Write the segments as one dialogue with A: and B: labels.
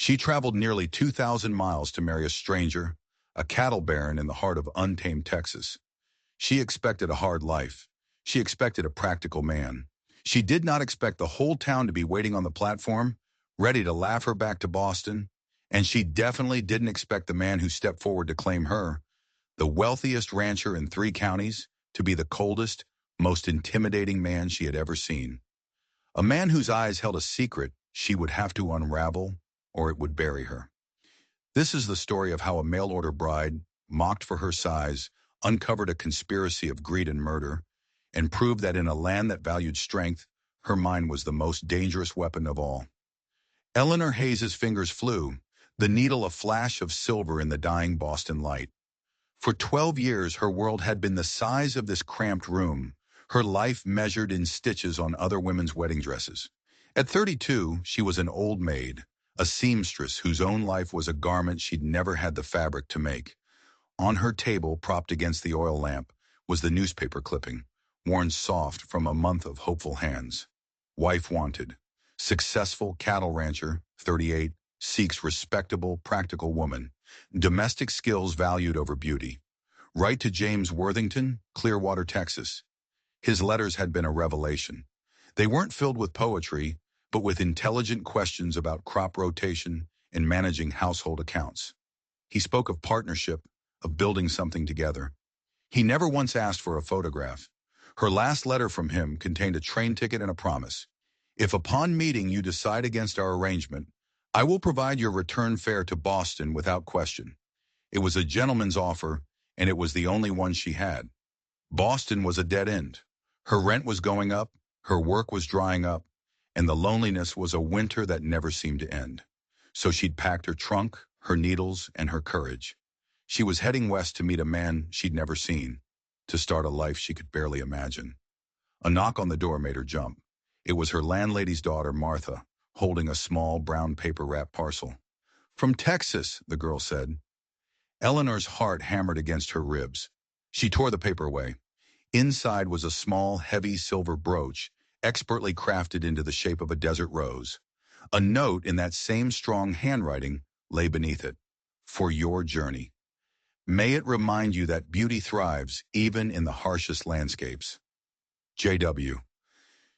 A: She traveled nearly 2,000 miles to marry a stranger, a cattle baron in the heart of untamed Texas. She expected a hard life. She expected a practical man. She did not expect the whole town to be waiting on the platform, ready to laugh her back to Boston. And she definitely didn't expect the man who stepped forward to claim her, the wealthiest rancher in 3 counties, to be the coldest, most intimidating man she had ever seen. A man whose eyes held a secret she would have to unravel, or it would bury her. This is the story of how a mail-order bride, mocked for her size, uncovered a conspiracy of greed and murder, and proved that in a land that valued strength, her mind was the most dangerous weapon of all. Eleanor Hayes's fingers flew, the needle a flash of silver in the dying Boston light. For 12 years, her world had been the size of this cramped room, her life measured in stitches on other women's wedding dresses. At 32, she was an old maid, a seamstress whose own life was a garment she'd never had the fabric to make. On her table, propped against the oil lamp, was the newspaper clipping, worn soft from a month of hopeful hands. Wife wanted. Successful cattle rancher, 38, seeks respectable, practical woman. Domestic skills valued over beauty. Write to James Worthington, Clearwater, Texas. His letters had been a revelation. They weren't filled with poetry, but with intelligent questions about crop rotation and managing household accounts. He spoke of partnership, of building something together. He never once asked for a photograph. Her last letter from him contained a train ticket and a promise. If upon meeting you decide against our arrangement, I will provide your return fare to Boston without question. It was a gentleman's offer, and it was the only one she had. Boston was a dead end. Her rent was going up, her work was drying up, and the loneliness was a winter that never seemed to end. So she'd packed her trunk, her needles, and her courage. She was heading west to meet a man she'd never seen, to start a life she could barely imagine. A knock on the door made her jump. It was her landlady's daughter, Martha, holding a small brown paper-wrapped parcel. "From Texas," the girl said. Eleanor's heart hammered against her ribs. She tore the paper away. Inside was a small, heavy silver brooch, expertly crafted into the shape of a desert rose. A note in that same strong handwriting lay beneath it. "For your journey. May it remind you that beauty thrives even in the harshest landscapes. J.W."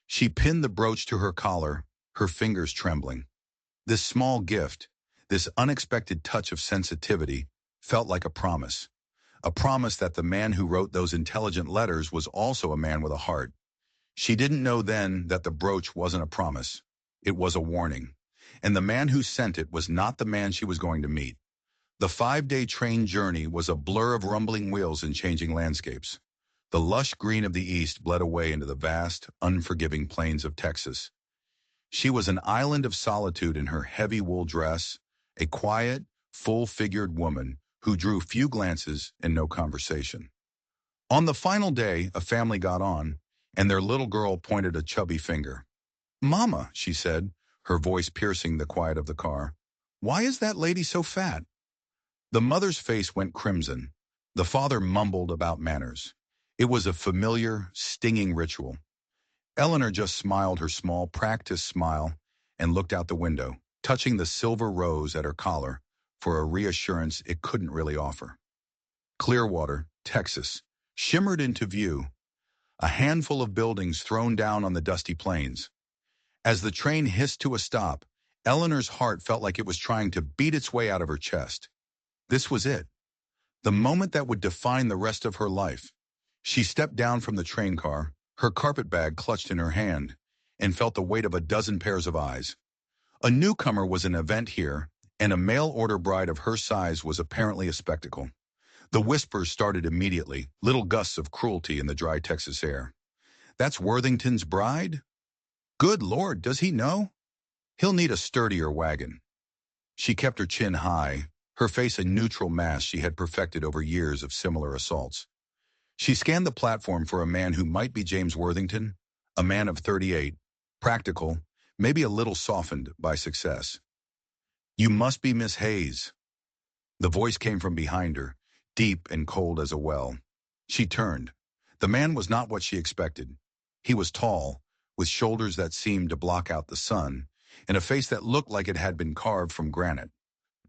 A: She pinned the brooch to her collar, her fingers trembling. This small gift, this unexpected touch of sensitivity, felt like a promise that the man who wrote those intelligent letters was also a man with a heart. She didn't know then that the brooch wasn't a promise. It was a warning. And the man who sent it was not the man she was going to meet. The 5-day train journey was a blur of rumbling wheels and changing landscapes. The lush green of the east bled away into the vast, unforgiving plains of Texas. She was an island of solitude in her heavy wool dress, a quiet, full-figured woman who drew few glances and no conversation. On the final day, a family got on, and their little girl pointed a chubby finger. "Mama," she said, her voice piercing the quiet of the car, "why is that lady so fat?" The mother's face went crimson. The father mumbled about manners. It was a familiar, stinging ritual. Eleanor just smiled her small, practiced smile and looked out the window, touching the silver rose at her collar for a reassurance it couldn't really offer. Clearwater, Texas, shimmered into view, a handful of buildings thrown down on the dusty plains. As the train hissed to a stop, Eleanor's heart felt like it was trying to beat its way out of her chest. This was it. The moment that would define the rest of her life. She stepped down from the train car, her carpet bag clutched in her hand, and felt the weight of a dozen pairs of eyes. A newcomer was an event here, and a mail-order bride of her size was apparently a spectacle. The whispers started immediately, little gusts of cruelty in the dry Texas air. "That's Worthington's bride? Good Lord, does he know? He'll need a sturdier wagon." She kept her chin high, her face a neutral mask she had perfected over years of similar assaults. She scanned the platform for a man who might be James Worthington, a man of 38, practical, maybe a little softened by success. "You must be Miss Hayes." The voice came from behind her, deep and cold as a well. She turned. The man was not what she expected. He was tall, with shoulders that seemed to block out the sun, and a face that looked like it had been carved from granite.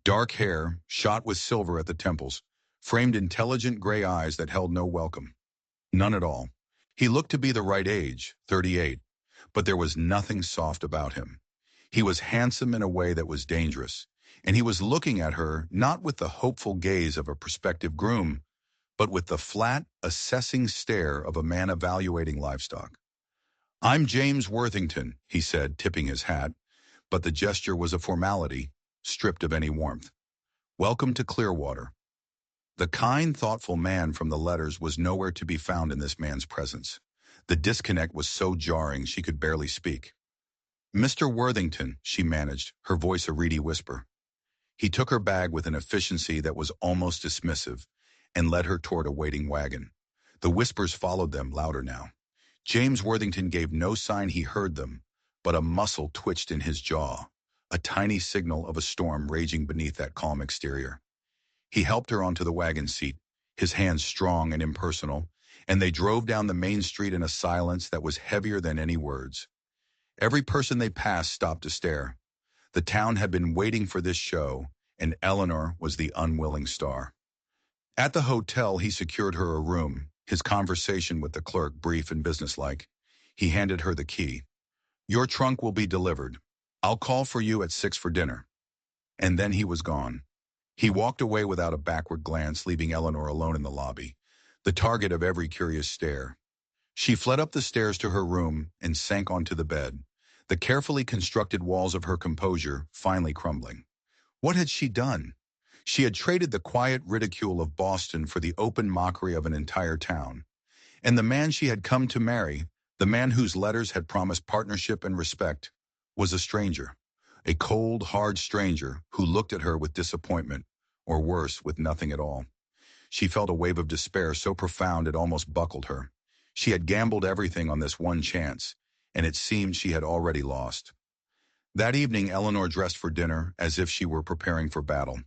A: Dark hair, shot with silver at the temples, framed intelligent gray eyes that held no welcome. None at all. He looked to be the right age, 38, but there was nothing soft about him. He was handsome in a way that was dangerous, and he was looking at her not with the hopeful gaze of a prospective groom, but with the flat, assessing stare of a man evaluating livestock. "I'm James Worthington," he said, tipping his hat, but the gesture was a formality, stripped of any warmth. "Welcome to Clearwater." The kind, thoughtful man from the letters was nowhere to be found in this man's presence. The disconnect was so jarring she could barely speak. "Mr. Worthington," she managed, her voice a reedy whisper. He took her bag with an efficiency that was almost dismissive and led her toward a waiting wagon. The whispers followed them, louder now. James Worthington gave no sign he heard them, but a muscle twitched in his jaw, a tiny signal of a storm raging beneath that calm exterior. He helped her onto the wagon seat, his hands strong and impersonal, and they drove down the main street in a silence that was heavier than any words. Every person they passed stopped to stare. The town had been waiting for this show, and Eleanor was the unwilling star. At the hotel, he secured her a room, his conversation with the clerk brief and businesslike. He handed her the key. "Your trunk will be delivered. I'll call for you at 6 for dinner." And then he was gone. He walked away without a backward glance, leaving Eleanor alone in the lobby, the target of every curious stare. She fled up the stairs to her room and sank onto the bed, the carefully constructed walls of her composure finally crumbling. What had she done? She had traded the quiet ridicule of Boston for the open mockery of an entire town. And the man she had come to marry, the man whose letters had promised partnership and respect, was a stranger. A cold, hard stranger who looked at her with disappointment, or worse, with nothing at all. She felt a wave of despair so profound it almost buckled her. She had gambled everything on this one chance, and it seemed she had already lost. That evening, Eleanor dressed for dinner as if she were preparing for battle.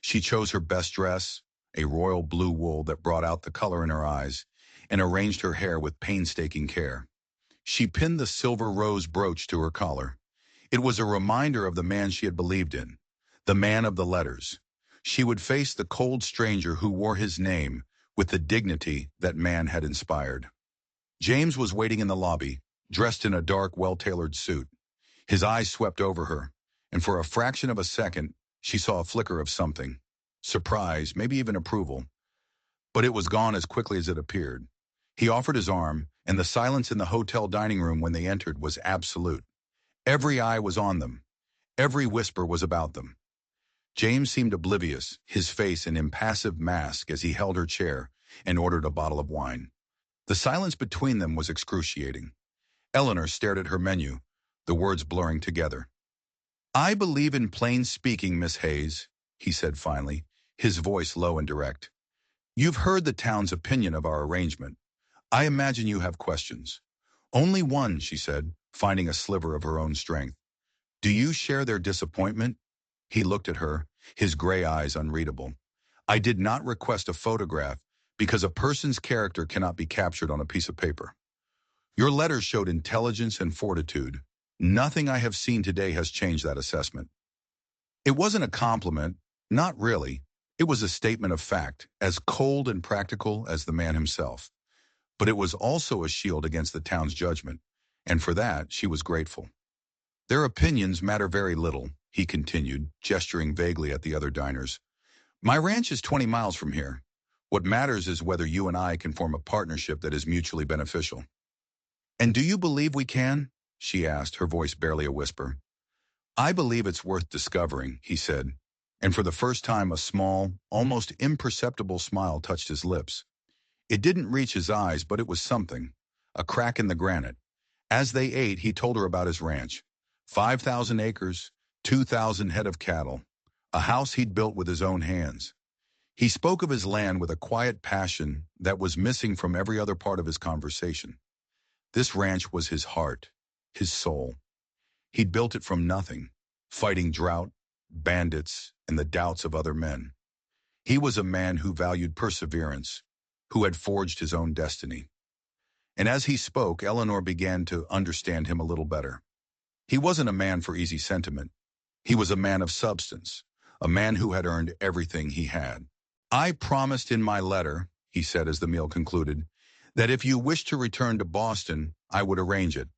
A: She chose her best dress, a royal blue wool that brought out the color in her eyes, and arranged her hair with painstaking care. She pinned the silver rose brooch to her collar. It was a reminder of the man she had believed in, the man of the letters. She would face the cold stranger who wore his name with the dignity that man had inspired. James was waiting in the lobby, dressed in a dark, well-tailored suit. His eyes swept over her, and for a fraction of a second, she saw a flicker of something. Surprise, maybe even approval. But it was gone as quickly as it appeared. He offered his arm, and the silence in the hotel dining room when they entered was absolute. Every eye was on them. Every whisper was about them. James seemed oblivious, his face an impassive mask as he held her chair and ordered a bottle of wine. The silence between them was excruciating. Eleanor stared at her menu, the words blurring together. "I believe in plain speaking, Miss Hayes," he said finally, his voice low and direct. "You've heard the town's opinion of our arrangement. I imagine you have questions." "Only one," she said, finding a sliver of her own strength. "Do you share their disappointment?" He looked at her, his gray eyes unreadable. "I did not request a photograph because a person's character cannot be captured on a piece of paper. Your letters showed intelligence and fortitude. Nothing I have seen today has changed that assessment." It wasn't a compliment, not really. It was a statement of fact, as cold and practical as the man himself. But it was also a shield against the town's judgment, and for that she was grateful. "Their opinions matter very little," he continued, gesturing vaguely at the other diners. "My ranch is 20 miles from here. What matters is whether you and I can form a partnership that is mutually beneficial." "And do you believe we can?" she asked, her voice barely a whisper. "I believe it's worth discovering," he said, and for the first time a small, almost imperceptible smile touched his lips. It didn't reach his eyes, but it was something, a crack in the granite. As they ate, he told her about his ranch. 5,000 acres, 2,000 head of cattle, a house he'd built with his own hands. He spoke of his land with a quiet passion that was missing from every other part of his conversation. This ranch was his heart, his soul. He'd built it from nothing, fighting drought, bandits, and the doubts of other men. He was a man who valued perseverance, who had forged his own destiny. And as he spoke, Eleanor began to understand him a little better. He wasn't a man for easy sentiment. He was a man of substance, a man who had earned everything he had. I promised in my letter, he said as the meal concluded, that if you wish to return to Boston, I would arrange it.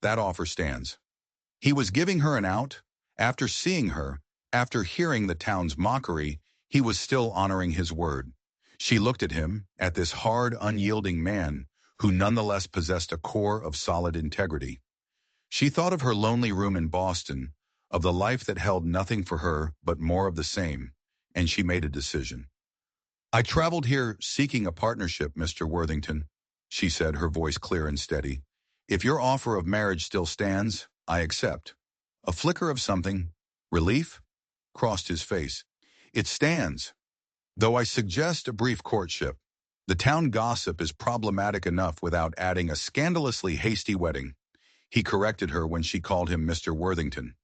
A: That offer stands. He was giving her an out. After seeing her, after hearing the town's mockery, he was still honoring his word. She looked at him, at this hard, unyielding man, who nonetheless possessed a core of solid integrity. She thought of her lonely room in Boston, of the life that held nothing for her but more of the same, and she made a decision. I traveled here seeking a partnership, Mr. Worthington, she said, her voice clear and steady. If your offer of marriage still stands, I accept. A flicker of something, relief, crossed his face. It stands, though I suggest a brief courtship. The town gossip is problematic enough without adding a scandalously hasty wedding. He corrected her when she called him Mr. Worthington.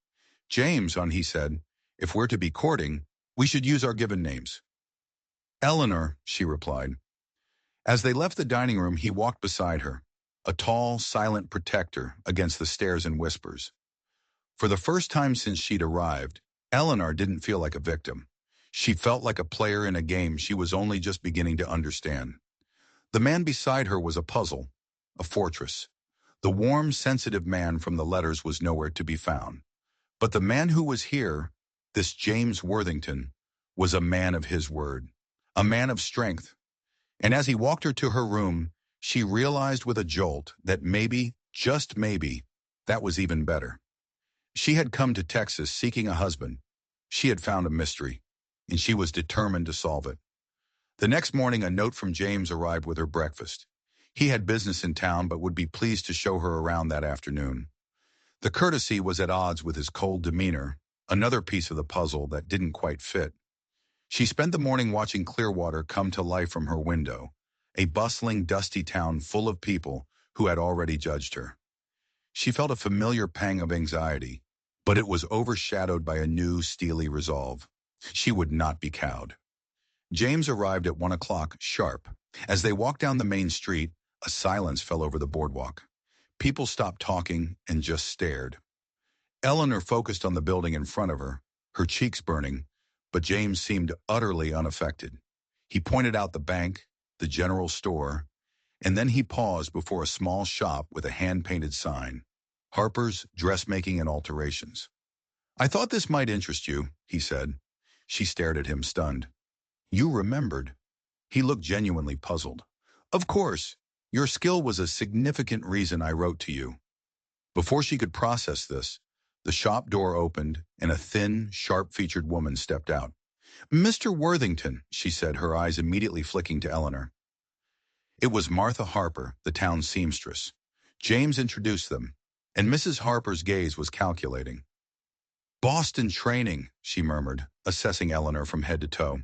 A: James, he said, if we're to be courting, we should use our given names. Eleanor, she replied. As they left the dining room, he walked beside her, a tall, silent protector against the stares and whispers. For the first time since she'd arrived, Eleanor didn't feel like a victim. She felt like a player in a game she was only just beginning to understand. The man beside her was a puzzle, a fortress. The warm, sensitive man from the letters was nowhere to be found. But the man who was here, this James Worthington, was a man of his word, a man of strength. And as he walked her to her room, she realized with a jolt that maybe, just maybe, that was even better. She had come to Texas seeking a husband. She had found a mystery, and she was determined to solve it. The next morning, a note from James arrived with her breakfast. He had business in town but would be pleased to show her around that afternoon. The courtesy was at odds with his cold demeanor, another piece of the puzzle that didn't quite fit. She spent the morning watching Clearwater come to life from her window, a bustling, dusty town full of people who had already judged her. She felt a familiar pang of anxiety, but it was overshadowed by a new, steely resolve. She would not be cowed. James arrived at 1 o'clock sharp. As they walked down the main street, a silence fell over the boardwalk. People stopped talking and just stared. Eleanor focused on the building in front of her, her cheeks burning, but James seemed utterly unaffected. He pointed out the bank, the general store, and then he paused before a small shop with a hand-painted sign, Harper's Dressmaking and Alterations. I thought this might interest you, he said. She stared at him, stunned. You remembered. He looked genuinely puzzled. Of course, your skill was a significant reason I wrote to you. Before she could process this, the shop door opened and a thin, sharp-featured woman stepped out. Mr. Worthington, she said, her eyes immediately flicking to Eleanor. It was Martha Harper, the town seamstress. James introduced them, and Mrs. Harper's gaze was calculating. Boston training, she murmured, assessing Eleanor from head to toe.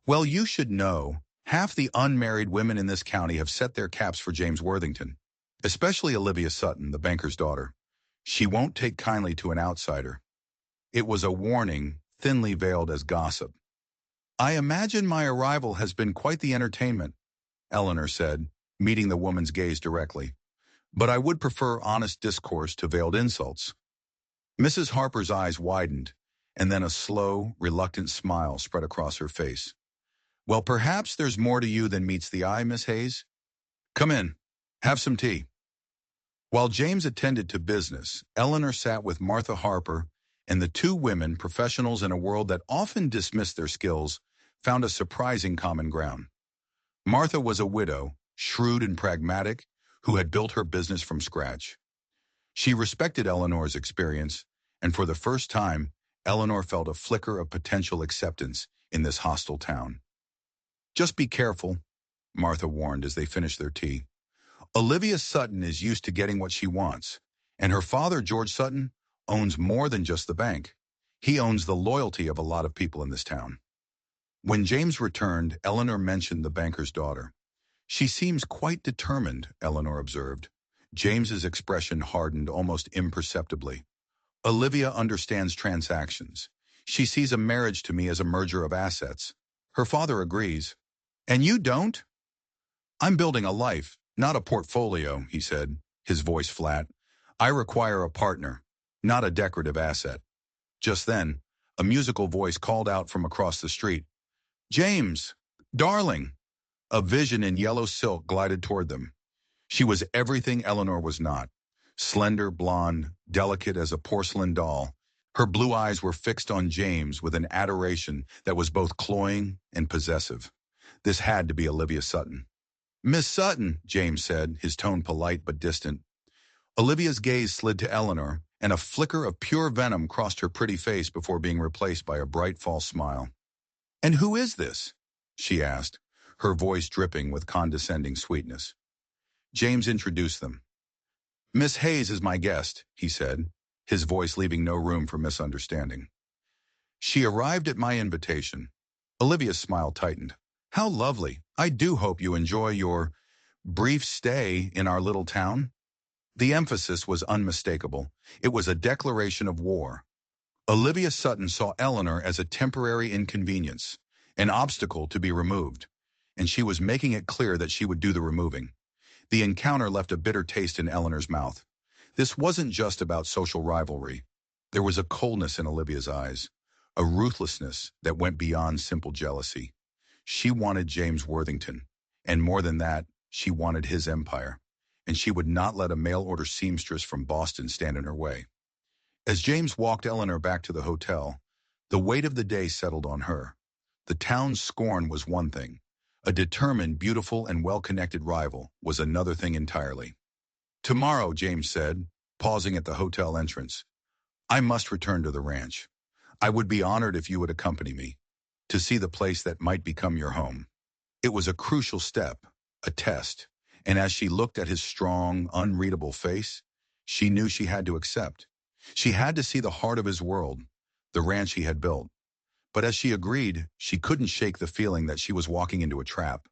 A: Well, you should know, half the unmarried women in this county have set their caps for James Worthington, especially Olivia Sutton, the banker's daughter. She won't take kindly to an outsider. It was a warning, thinly veiled as gossip. I imagine my arrival has been quite the entertainment, Eleanor said, meeting the woman's gaze directly. But I would prefer honest discourse to veiled insults. Mrs. Harper's eyes widened, and then a slow, reluctant smile spread across her face. Well, perhaps there's more to you than meets the eye, Miss Hayes. Come in. Have some tea. While James attended to business, Eleanor sat with Martha Harper, and the two women, professionals in a world that often dismissed their skills, found a surprising common ground. Martha was a widow, shrewd and pragmatic, who had built her business from scratch. She respected Eleanor's experience, and for the first time, Eleanor felt a flicker of potential acceptance in this hostile town. Just be careful, Martha warned as they finished their tea. Olivia Sutton is used to getting what she wants, and her father, George Sutton, owns more than just the bank. He owns the loyalty of a lot of people in this town. When James returned, Eleanor mentioned the banker's daughter. She seems quite determined, Eleanor observed. James's expression hardened almost imperceptibly. Olivia understands transactions. She sees a marriage to me as a merger of assets. Her father agrees. And you don't? I'm building a life, not a portfolio, he said, his voice flat. I require a partner, not a decorative asset. Just then, a musical voice called out from across the street, "James, darling!" A vision in yellow silk glided toward them. She was everything Eleanor was not. Slender, blonde, delicate as a porcelain doll, her blue eyes were fixed on James with an adoration that was both cloying and possessive. This had to be Olivia Sutton. "Miss Sutton," James said, his tone polite but distant. Olivia's gaze slid to Eleanor, and a flicker of pure venom crossed her pretty face before being replaced by a bright false smile. "And who is this?" she asked, her voice dripping with condescending sweetness. James introduced them. "Miss Hayes is my guest," he said, his voice leaving no room for misunderstanding. "She arrived at my invitation." Olivia's smile tightened. "How lovely. I do hope you enjoy your brief stay in our little town." The emphasis was unmistakable. It was a declaration of war. Olivia Sutton saw Eleanor as a temporary inconvenience, an obstacle to be removed, and she was making it clear that she would do the removing. The encounter left a bitter taste in Eleanor's mouth. This wasn't just about social rivalry. There was a coldness in Olivia's eyes, a ruthlessness that went beyond simple jealousy. She wanted James Worthington, and more than that, she wanted his empire, and she would not let a mail-order seamstress from Boston stand in her way. As James walked Eleanor back to the hotel, the weight of the day settled on her. The town's scorn was one thing. A determined, beautiful, and well-connected rival was another thing entirely. "Tomorrow," James said, pausing at the hotel entrance, "I must return to the ranch. I would be honored if you would accompany me, to see the place that might become your home." It was a crucial step, a test, and as she looked at his strong, unreadable face, she knew she had to accept. She had to see the heart of his world, the ranch he had built. But as she agreed, she couldn't shake the feeling that she was walking into a trap.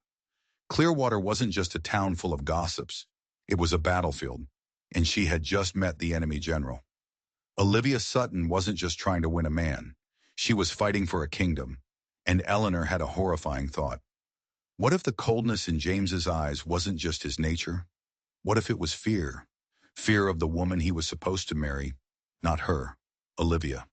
A: Clearwater wasn't just a town full of gossips. It was a battlefield, and she had just met the enemy general. Olivia Sutton wasn't just trying to win a man. She was fighting for a kingdom, and Eleanor had a horrifying thought. What if the coldness in James's eyes wasn't just his nature? What if it was fear? Fear of the woman he was supposed to marry, not her, Olivia.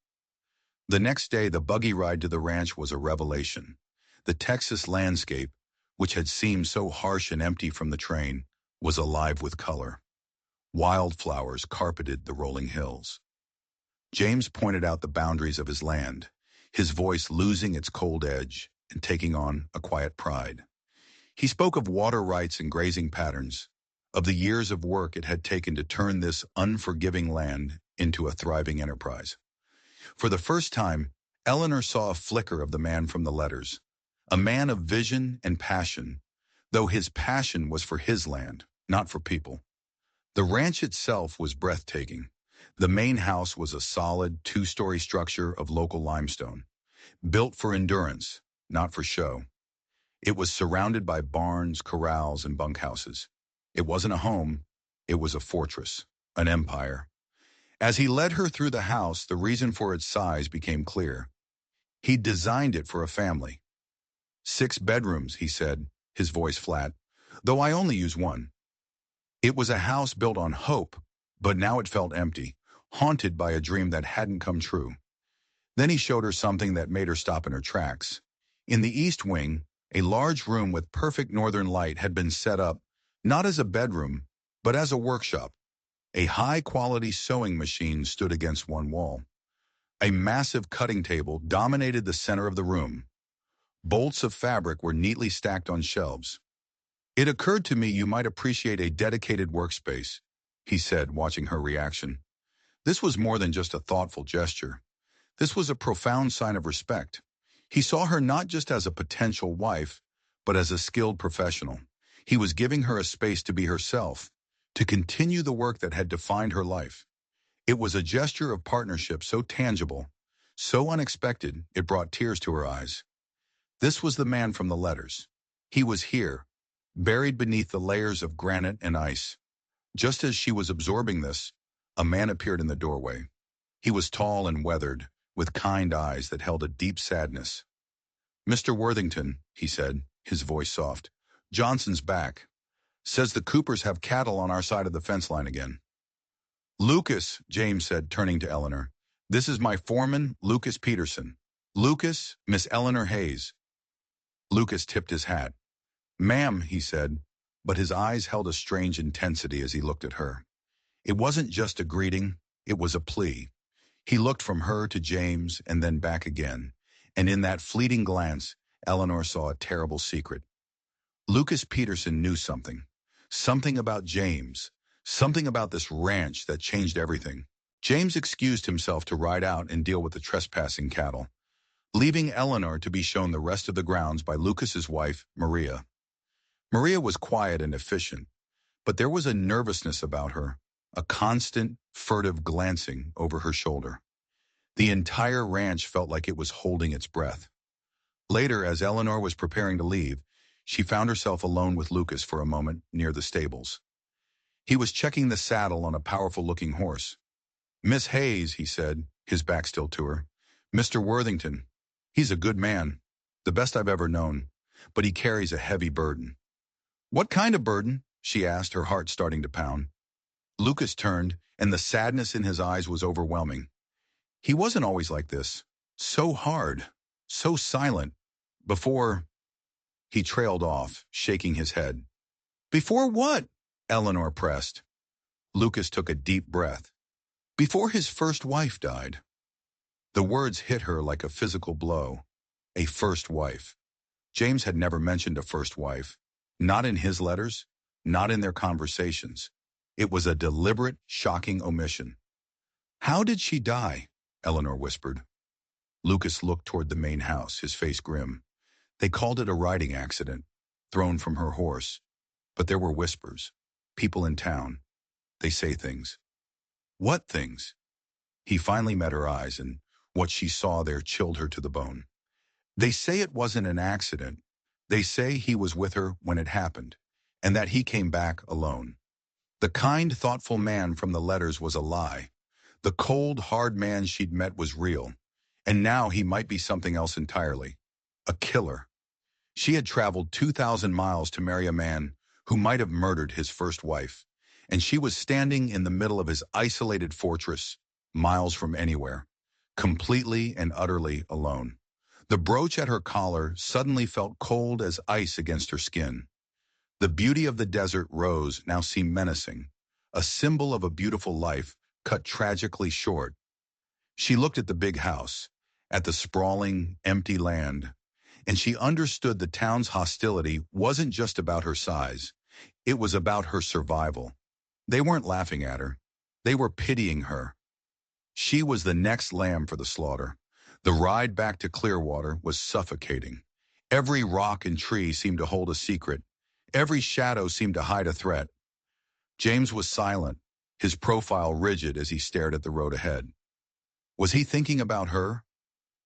A: The next day, the buggy ride to the ranch was a revelation. The Texas landscape, which had seemed so harsh and empty from the train, was alive with color. Wildflowers carpeted the rolling hills. James pointed out the boundaries of his land, his voice losing its cold edge and taking on a quiet pride. He spoke of water rights and grazing patterns, of the years of work it had taken to turn this unforgiving land into a thriving enterprise. For the first time, Eleanor saw a flicker of the man from the letters, a man of vision and passion, though his passion was for his land, not for people. The ranch itself was breathtaking. The main house was a solid, two-story structure of local limestone, built for endurance, not for show. It was surrounded by barns, corrals, and bunkhouses. It wasn't a home, it was a fortress, an empire. As he led her through the house, the reason for its size became clear. He'd designed it for a family. 6 bedrooms, he said, his voice flat, though I only use one. It was a house built on hope, but now it felt empty, haunted by a dream that hadn't come true. Then he showed her something that made her stop in her tracks. In the east wing, a large room with perfect northern light had been set up, not as a bedroom, but as a workshop. A high-quality sewing machine stood against one wall. A massive cutting table dominated the center of the room. Bolts of fabric were neatly stacked on shelves. "It occurred to me you might appreciate a dedicated workspace," he said, watching her reaction. This was more than just a thoughtful gesture. This was a profound sign of respect. He saw her not just as a potential wife, but as a skilled professional. He was giving her a space to be herself, to continue the work that had defined her life. It was a gesture of partnership so tangible, so unexpected, it brought tears to her eyes. This was the man from the letters. He was here, buried beneath the layers of granite and ice. Just as she was absorbing this, a man appeared in the doorway. He was tall and weathered, with kind eyes that held a deep sadness. "Mr. Worthington," he said, his voice soft, "Johnson's back. Says the Coopers have cattle on our side of the fence line again." Lucas, James said, turning to Eleanor. This is my foreman, Lucas Peterson. Lucas, Miss Eleanor Hayes. Lucas tipped his hat. Ma'am, he said, but his eyes held a strange intensity as he looked at her. It wasn't just a greeting, it was a plea. He looked from her to James and then back again, and in that fleeting glance, Eleanor saw a terrible secret. Lucas Peterson knew something. Something about James. Something about this ranch that changed everything. James excused himself to ride out and deal with the trespassing cattle, leaving Eleanor to be shown the rest of the grounds by Lucas's wife, Maria. Maria was quiet and efficient, but there was a nervousness about her, a constant, furtive glancing over her shoulder. The entire ranch felt like it was holding its breath. Later, as Eleanor was preparing to leave, she found herself alone with Lucas for a moment near the stables. He was checking the saddle on a powerful-looking horse. Miss Hayes, he said, his back still to her. Mr. Worthington. He's a good man, the best I've ever known, but he carries a heavy burden. What kind of burden? She asked, her heart starting to pound. Lucas turned, and the sadness in his eyes was overwhelming. He wasn't always like this. So hard, so silent. Before, he trailed off, shaking his head. Before what? Eleanor pressed. Lucas took a deep breath. Before his first wife died. The words hit her like a physical blow. A first wife. James had never mentioned a first wife. Not in his letters, not in their conversations. It was a deliberate, shocking omission. How did she die? Eleanor whispered. Lucas looked toward the main house, his face grim. They called it a riding accident, thrown from her horse. But there were whispers. People in town. They say things. What things? He finally met her eyes, and what she saw there chilled her to the bone. They say it wasn't an accident. They say he was with her when it happened, and that he came back alone. The kind, thoughtful man from the letters was a lie. The cold, hard man she'd met was real, and now he might be something else entirely. A killer. She had traveled 2,000 miles to marry a man who might have murdered his first wife, and she was standing in the middle of his isolated fortress, miles from anywhere, completely and utterly alone. The brooch at her collar suddenly felt cold as ice against her skin. The beauty of the desert rose now seemed menacing, a symbol of a beautiful life cut tragically short. She looked at the big house, at the sprawling, empty land, and she understood the town's hostility wasn't just about her size. It was about her survival. They weren't laughing at her. They were pitying her. She was the next lamb for the slaughter. The ride back to Clearwater was suffocating. Every rock and tree seemed to hold a secret. Every shadow seemed to hide a threat. James was silent, his profile rigid as he stared at the road ahead. Was he thinking about her,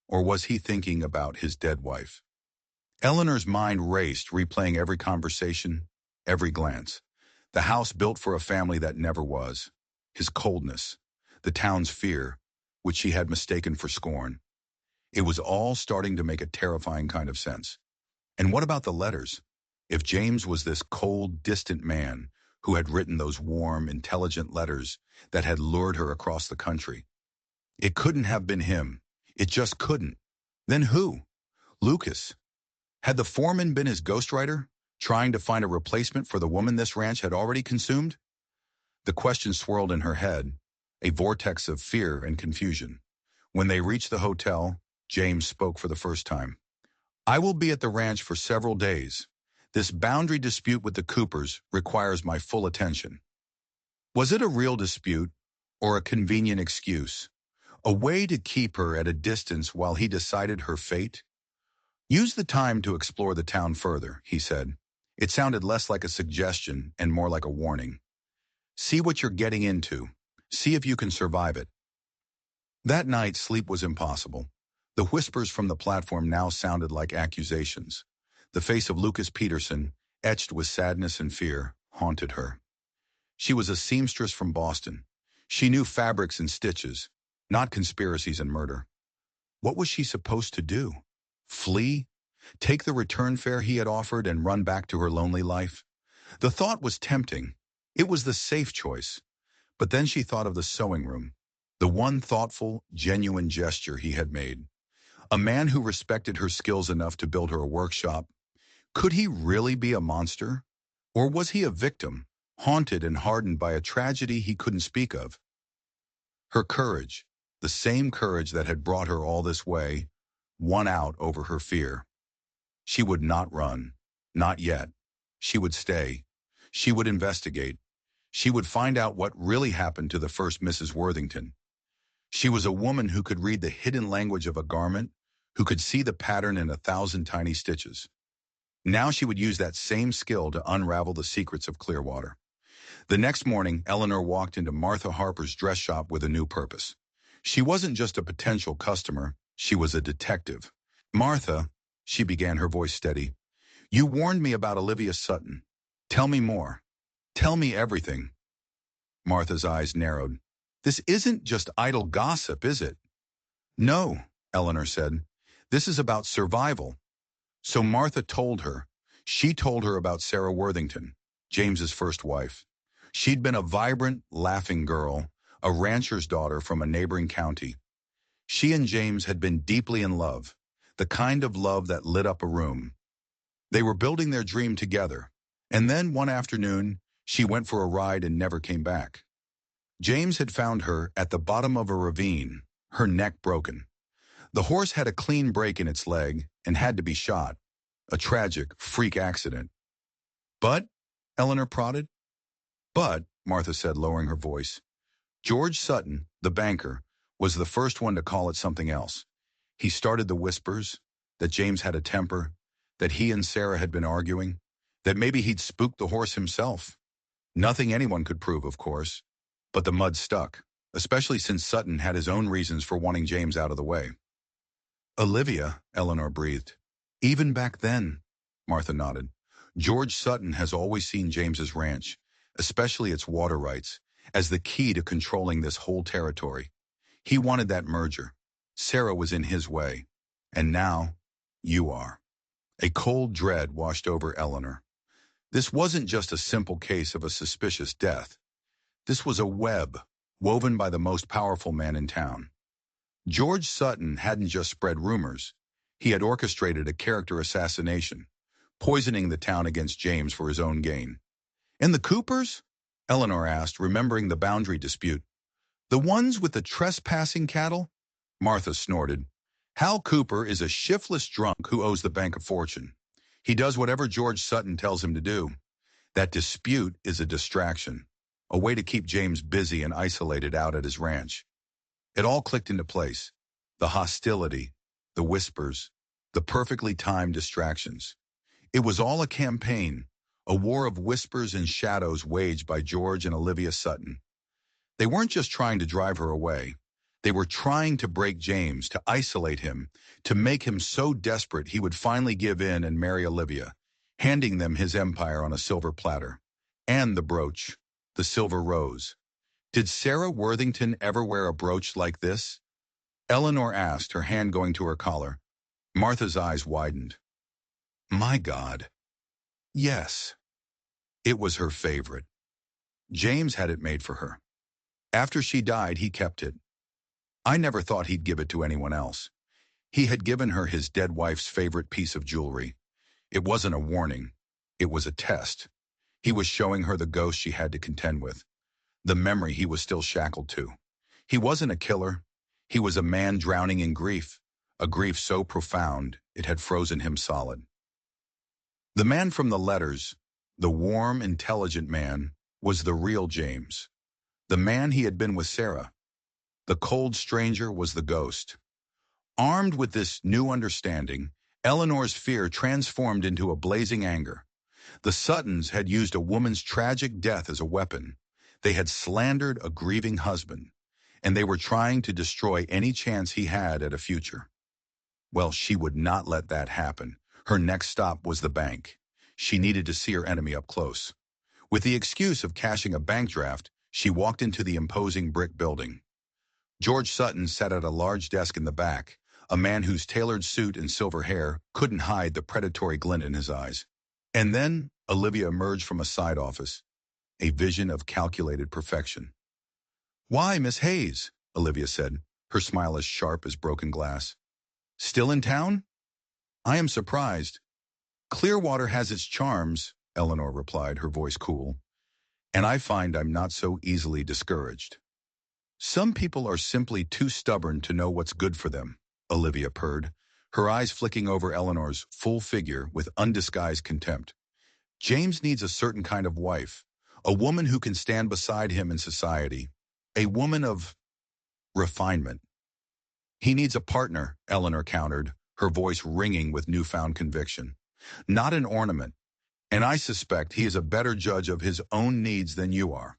A: or was he thinking about his dead wife? Eleanor's mind raced, replaying every conversation, every glance. The house built for a family that never was. His coldness, the town's fear, which she had mistaken for scorn. It was all starting to make a terrifying kind of sense. And what about the letters? If James was this cold, distant man who had written those warm, intelligent letters that had lured her across the country, it couldn't have been him. It just couldn't. Then who? Lucas. Had the foreman been his ghostwriter, trying to find a replacement for the woman this ranch had already consumed? The question swirled in her head, a vortex of fear and confusion. When they reached the hotel, James spoke for the first time. I will be at the ranch for several days. This boundary dispute with the Coopers requires my full attention. Was it a real dispute, or a convenient excuse? A way to keep her at a distance while he decided her fate? Use the time to explore the town further, he said. It sounded less like a suggestion and more like a warning. See what you're getting into. See if you can survive it. That night, sleep was impossible. The whispers from the platform now sounded like accusations. The face of Lucas Peterson, etched with sadness and fear, haunted her. She was a seamstress from Boston. She knew fabrics and stitches, not conspiracies and murder. What was she supposed to do? Flee? Take the return fare he had offered and run back to her lonely life? The thought was tempting. It was the safe choice. But then she thought of the sewing room, the one thoughtful, genuine gesture he had made. A man who respected her skills enough to build her a workshop. Could he really be a monster? Or was he a victim, haunted and hardened by a tragedy he couldn't speak of? Her courage, the same courage that had brought her all this way, won out over her fear. She would not run. Not yet. She would stay. She would investigate. She would find out what really happened to the first Mrs. Worthington. She was a woman who could read the hidden language of a garment, who could see the pattern in 1,000 tiny stitches. Now she would use that same skill to unravel the secrets of Clearwater. The next morning, Eleanor walked into Martha Harper's dress shop with a new purpose. She wasn't just a potential customer, she was a detective. "Martha," she began, her voice steady, "you warned me about Olivia Sutton. Tell me more. Tell me everything." Martha's eyes narrowed. "This isn't just idle gossip, is it?" "No," Eleanor said. "This is about survival." So Martha told her. She told her about Sarah Worthington, James's first wife. She'd been a vibrant, laughing girl, a rancher's daughter from a neighboring county. She and James had been deeply in love, the kind of love that lit up a room. They were building their dream together. And then one afternoon, she went for a ride and never came back. James had found her at the bottom of a ravine, her neck broken. The horse had a clean break in its leg and had to be shot. A tragic, freak accident. "But," Eleanor prodded. "But," Martha said, lowering her voice, "George Sutton, the banker, was the first one to call it something else. He started the whispers, that James had a temper, that he and Sarah had been arguing, that maybe he'd spooked the horse himself. Nothing anyone could prove, of course, but the mud stuck, especially since Sutton had his own reasons for wanting James out of the way." "Olivia," Eleanor breathed. "Even back then," Martha nodded. "George Sutton has always seen James's ranch, especially its water rights, as the key to controlling this whole territory. He wanted that merger. Sarah was in his way. And now, you are." A cold dread washed over Eleanor. This wasn't just a simple case of a suspicious death. This was a web, woven by the most powerful man in town. George Sutton hadn't just spread rumors. He had orchestrated a character assassination, poisoning the town against James for his own gain. "And the Coopers?" Eleanor asked, remembering the boundary dispute. "The ones with the trespassing cattle?" Martha snorted. "Hal Cooper is a shiftless drunk who owes the bank a fortune. He does whatever George Sutton tells him to do. That dispute is a distraction, a way to keep James busy and isolated out at his ranch." It all clicked into place. The hostility, the whispers, the perfectly timed distractions. It was all a campaign, a war of whispers and shadows waged by George and Olivia Sutton. They weren't just trying to drive her away. They were trying to break James, to isolate him, to make him so desperate he would finally give in and marry Olivia, handing them his empire on a silver platter. And the brooch, the silver rose. Did Sarah Worthington ever wear a brooch like this? Eleanor asked, her hand going to her collar. Martha's eyes widened. My God. Yes. It was her favorite. James had it made for her. After she died, he kept it. I never thought he'd give it to anyone else. He had given her his dead wife's favorite piece of jewelry. It wasn't a warning. It was a test. He was showing her the ghost she had to contend with, the memory he was still shackled to. He wasn't a killer. He was a man drowning in grief, a grief so profound it had frozen him solid. The man from the letters, the warm, intelligent man, was the real James. The man he had been with Sarah. The cold stranger was the ghost. Armed with this new understanding, Eleanor's fear transformed into a blazing anger. The Suttons had used a woman's tragic death as a weapon. They had slandered a grieving husband, and they were trying to destroy any chance he had at a future. Well, she would not let that happen. Her next stop was the bank. She needed to see her enemy up close. With the excuse of cashing a bank draft, she walked into the imposing brick building. George Sutton sat at a large desk in the back, a man whose tailored suit and silver hair couldn't hide the predatory glint in his eyes. And then Olivia emerged from a side office, a vision of calculated perfection. Why, Miss Hayes? Olivia said, her smile as sharp as broken glass. Still in town? I am surprised. Clearwater has its charms, Eleanor replied, her voice cool. And I find I'm not so easily discouraged. Some people are simply too stubborn to know what's good for them, Olivia purred, her eyes flicking over Eleanor's full figure with undisguised contempt. James needs a certain kind of wife, a woman who can stand beside him in society, a woman of refinement. He needs a partner, Eleanor countered, her voice ringing with newfound conviction. Not an ornament, and I suspect he is a better judge of his own needs than you are.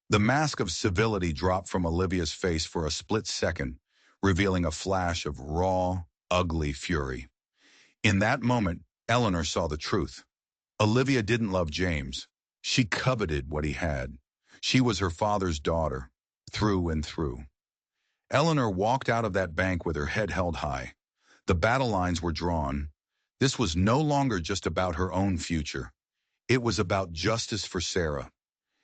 A: The mask of civility dropped from Olivia's face for a split second, revealing a flash of raw, ugly fury. In that moment, Eleanor saw the truth. Olivia didn't love James. She coveted what he had. She was her father's daughter, through and through. Eleanor walked out of that bank with her head held high. The battle lines were drawn. This was no longer just about her own future. It was about justice for Sarah.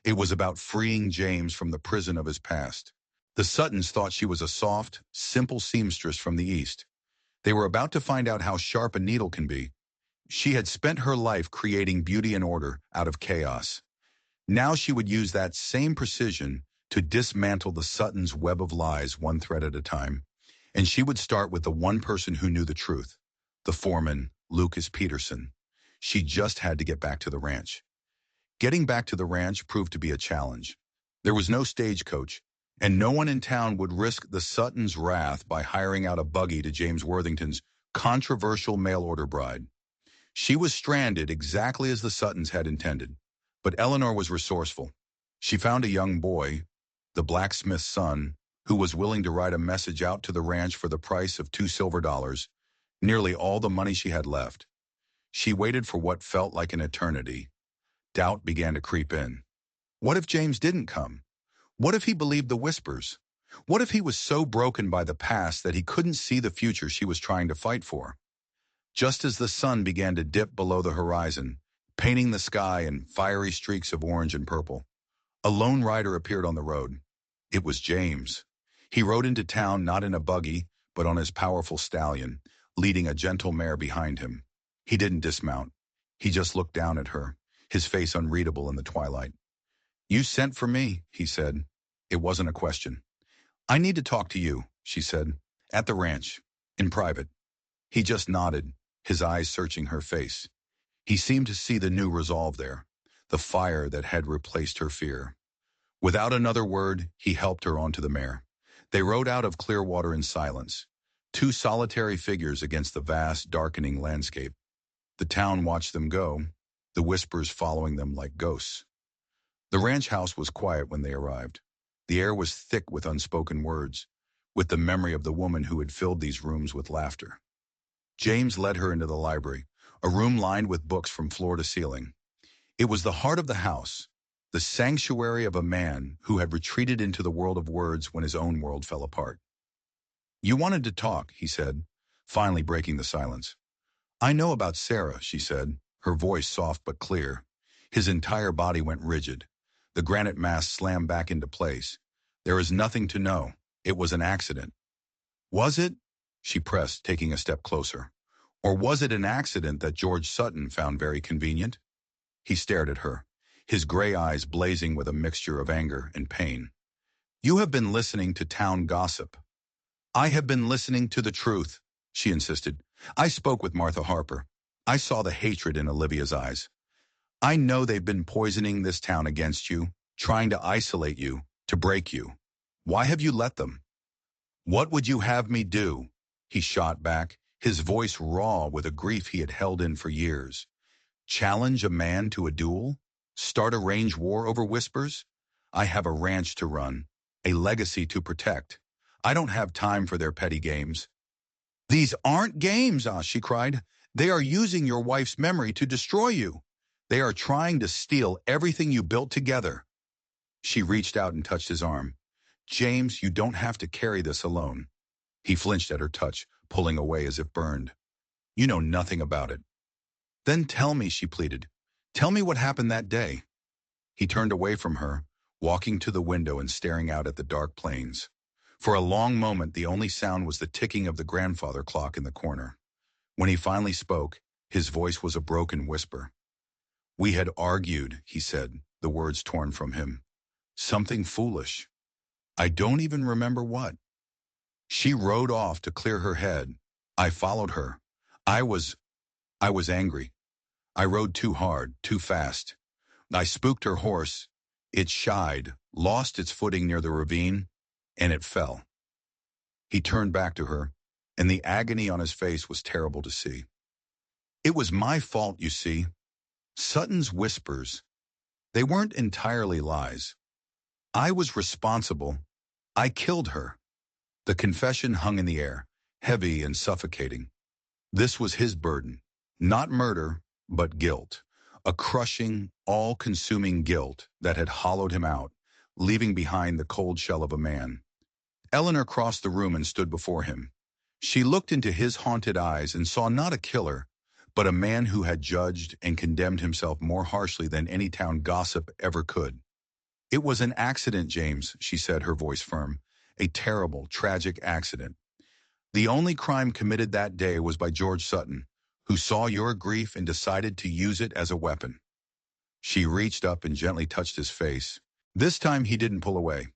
A: It was about freeing James from the prison of his past. The Suttons thought she was a soft, simple seamstress from the East. They were about to find out how sharp a needle can be. She had spent her life creating beauty and order out of chaos. Now she would use that same precision to dismantle the Suttons' web of lies one thread at a time. And she would start with the one person who knew the truth, the foreman, Lucas Peterson. She just had to get back to the ranch. Getting back to the ranch proved to be a challenge. There was no stagecoach, and no one in town would risk the Suttons' wrath by hiring out a buggy to James Worthington's controversial mail-order bride. She was stranded exactly as the Suttons had intended. But Eleanor was resourceful. She found a young boy, the blacksmith's son, who was willing to write a message out to the ranch for the price of $2 silver, nearly all the money she had left. She waited for what felt like an eternity. Doubt began to creep in. What if James didn't come? What if he believed the whispers? What if he was so broken by the past that he couldn't see the future she was trying to fight for? Just as the sun began to dip below the horizon, painting the sky in fiery streaks of orange and purple, a lone rider appeared on the road. It was James. He rode into town not in a buggy, but on his powerful stallion, leading a gentle mare behind him. He didn't dismount. He just looked down at her, his face unreadable in the twilight. "You sent for me," he said. It wasn't a question. "I need to talk to you," she said. "At the ranch. In private." He just nodded, his eyes searching her face. He seemed to see the new resolve there, the fire that had replaced her fear. Without another word, he helped her onto the mare. They rode out of Clearwater in silence, two solitary figures against the vast, darkening landscape. The town watched them go, the whispers following them like ghosts. The ranch house was quiet when they arrived. The air was thick with unspoken words, with the memory of the woman who had filled these rooms with laughter. James led her into the library, a room lined with books from floor to ceiling. It was the heart of the house, the sanctuary of a man who had retreated into the world of words when his own world fell apart. "You wanted to talk," he said, finally breaking the silence. "I know about Sarah," she said, her voice soft but clear. His entire body went rigid. The granite mass slammed back into place. "There is nothing to know. It was an accident." "Was it?" she pressed, taking a step closer. "Or was it an accident that George Sutton found very convenient?" He stared at her, his gray eyes blazing with a mixture of anger and pain. "You have been listening to town gossip." "I have been listening to the truth," she insisted. "I spoke with Martha Harper. I saw the hatred in Olivia's eyes. I know they've been poisoning this town against you, trying to isolate you, to break you. Why have you let them?" "What would you have me do?" he shot back, his voice raw with a grief he had held in for years. "Challenge a man to a duel? Start a range war over whispers? I have a ranch to run, a legacy to protect. I don't have time for their petty games." "These aren't games," she cried. "They are using your wife's memory to destroy you. They are trying to steal everything you built together." She reached out and touched his arm. "James, you don't have to carry this alone." He flinched at her touch, pulling away as if burned. "You know nothing about it." "Then tell me," she pleaded. "Tell me what happened that day." He turned away from her, walking to the window and staring out at the dark plains. For a long moment, the only sound was the ticking of the grandfather clock in the corner. When he finally spoke, his voice was a broken whisper. "We had argued," he said, the words torn from him. "Something foolish. I don't even remember what. She rode off to clear her head. I followed her. I was I was angry. I rode too hard, too fast. I spooked her horse. It shied, lost its footing near the ravine, and it fell." He turned back to her, and the agony on his face was terrible to see. "It was my fault, you see." Sutton's whispers, they weren't entirely lies. "I was responsible. I killed her." The confession hung in the air, heavy and suffocating. This was his burden. Not murder, but guilt. A crushing, all-consuming guilt that had hollowed him out, leaving behind the cold shell of a man. Eleanor crossed the room and stood before him. She looked into his haunted eyes and saw not a killer, but a man who had judged and condemned himself more harshly than any town gossip ever could. "It was an accident, James," she said, her voice firm. "A terrible, tragic accident. The only crime committed that day was by George Sutton, who saw your grief and decided to use it as a weapon." She reached up and gently touched his face. This time he didn't pull away.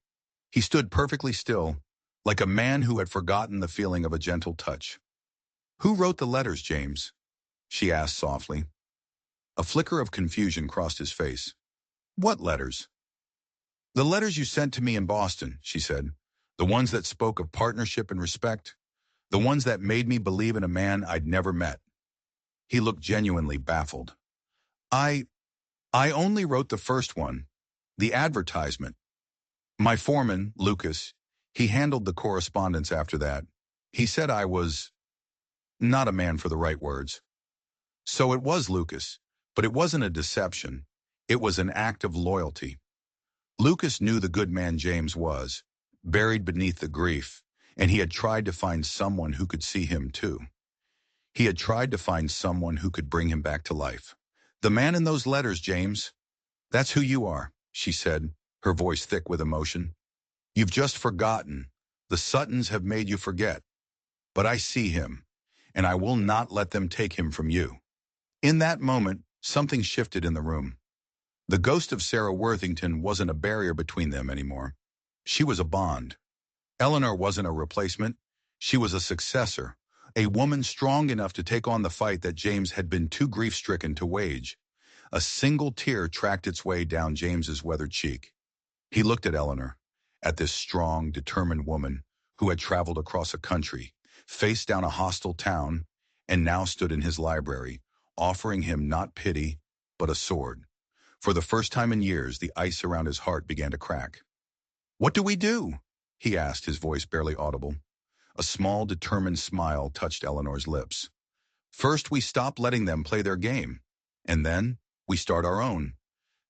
A: He stood perfectly still, like a man who had forgotten the feeling of a gentle touch. "Who wrote the letters, James?" she asked softly. A flicker of confusion crossed his face. "What letters?" "The letters you sent to me in Boston," she said. "The ones that spoke of partnership and respect. The ones that made me believe in a man I'd never met." He looked genuinely baffled. I I only wrote the first one, the advertisement. My foreman, Lucas, he handled the correspondence after that. He said I was not a man for the right words." "So it was Lucas, but it wasn't a deception. It was an act of loyalty." Lucas knew the good man James was, buried beneath the grief, and he had tried to find someone who could see him too. He had tried to find someone who could bring him back to life. "The man in those letters, James. That's who you are," she said, her voice thick with emotion. "You've just forgotten. The Suttons have made you forget. But I see him, and I will not let them take him from you." In that moment, something shifted in the room. The ghost of Sarah Worthington wasn't a barrier between them anymore. She was a bond. Eleanor wasn't a replacement. She was a successor, a woman strong enough to take on the fight that James had been too grief-stricken to wage. A single tear tracked its way down James's weathered cheek. He looked at Eleanor, at this strong, determined woman who had traveled across a country, faced down a hostile town, and now stood in his library, offering him not pity, but a sword. For the first time in years, the ice around his heart began to crack. "What do we do?" he asked, his voice barely audible. A small, determined smile touched Eleanor's lips. "First, we stop letting them play their game. And then, we start our own.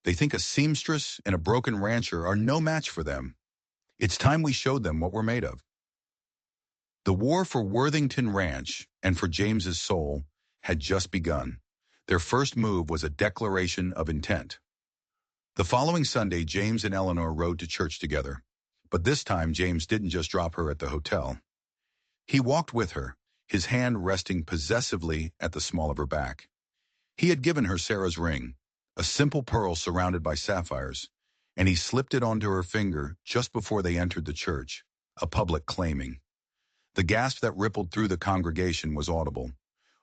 A: They think a seamstress and a broken rancher are no match for them. It's time we showed them what we're made of." The war for Worthington Ranch and for James's soul had just begun. Their first move was a declaration of intent. The following Sunday, James and Eleanor rode to church together. But this time, James didn't just drop her at the hotel. He walked with her, his hand resting possessively at the small of her back. He had given her Sarah's ring, a simple pearl surrounded by sapphires, and he slipped it onto her finger just before they entered the church, a public claiming. The gasp that rippled through the congregation was audible.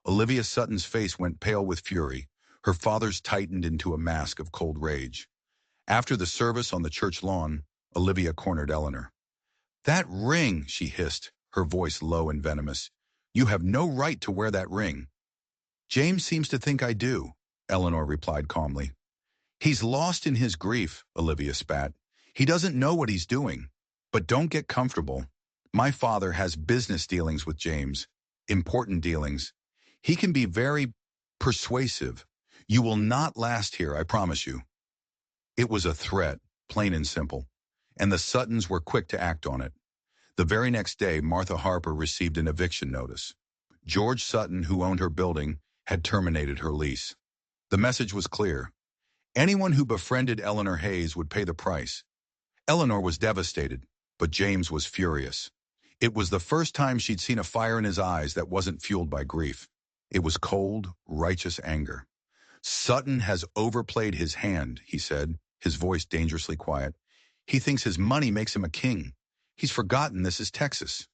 A: Olivia Sutton's face went pale with fury. Her father's tightened into a mask of cold rage. After the service on the church lawn, Olivia cornered Eleanor. "That ring," she hissed, her voice low and venomous. "You have no right to wear that ring." "James seems to think I do," Eleanor replied calmly. "He's lost in his grief," Olivia spat. "He doesn't know what he's doing. But don't get comfortable. My father has business dealings with James, important dealings. He can be very persuasive. You will not last here, I promise you." It was a threat, plain and simple, and the Suttons were quick to act on it. The very next day, Martha Harper received an eviction notice. George Sutton, who owned her building, had terminated her lease. The message was clear. Anyone who befriended Eleanor Hayes would pay the price. Eleanor was devastated, but James was furious. It was the first time she'd seen a fire in his eyes that wasn't fueled by grief. It was cold, righteous anger. Sutton has overplayed his hand, he said, his voice dangerously quiet. He thinks his money makes him a king. He's forgotten this is Texas.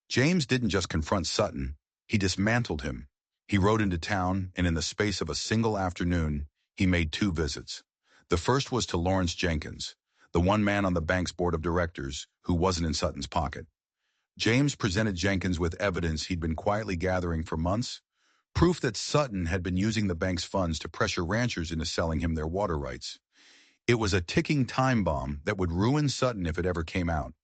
A: James didn't just confront Sutton, he dismantled him. He rode into town, and in the space of a single afternoon, he made 2 visits. The first was to Lawrence Jenkins, the one man on the bank's board of directors who wasn't in Sutton's pocket. James presented Jenkins with evidence he'd been quietly gathering for months, proof that Sutton had been using the bank's funds to pressure ranchers into selling him their water rights. It was a ticking time bomb that would ruin Sutton if it ever came out.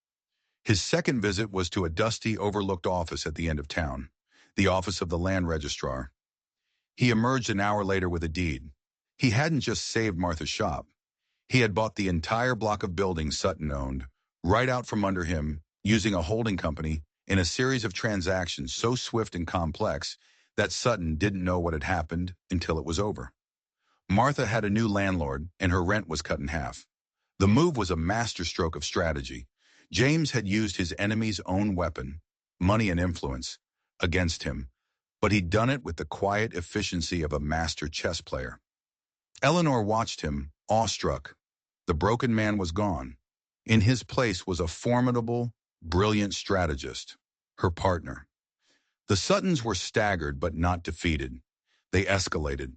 A: His second visit was to a dusty, overlooked office at the end of town, the office of the land registrar. He emerged an hour later with a deed. He hadn't just saved Martha's shop. He had bought the entire block of buildings Sutton owned, right out from under him, using a holding company in a series of transactions so swift and complex that Sutton didn't know what had happened until it was over. Martha had a new landlord, and her rent was cut in half. The move was a masterstroke of strategy. James had used his enemy's own weapon, money and influence, against him, but he'd done it with the quiet efficiency of a master chess player. Eleanor watched him, awestruck. The broken man was gone. In his place was a formidable, brilliant strategist, her partner. The Suttons were staggered but not defeated. They escalated.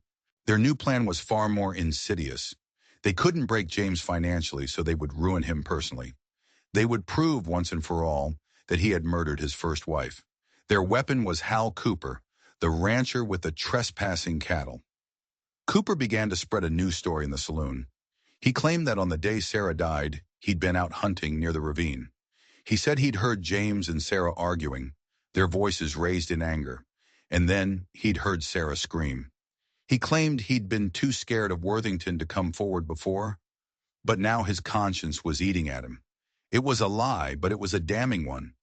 A: Their new plan was far more insidious. They couldn't break James financially, so they would ruin him personally. They would prove once and for all that he had murdered his first wife. Their weapon was Hal Cooper, the rancher with the trespassing cattle. Cooper began to spread a news story in the saloon. He claimed that on the day Sarah died, he'd been out hunting near the ravine. He said he'd heard James and Sarah arguing, their voices raised in anger, and then he'd heard Sarah scream. He claimed he'd been too scared of Worthington to come forward before, but now his conscience was eating at him. It was a lie, but it was a damning one.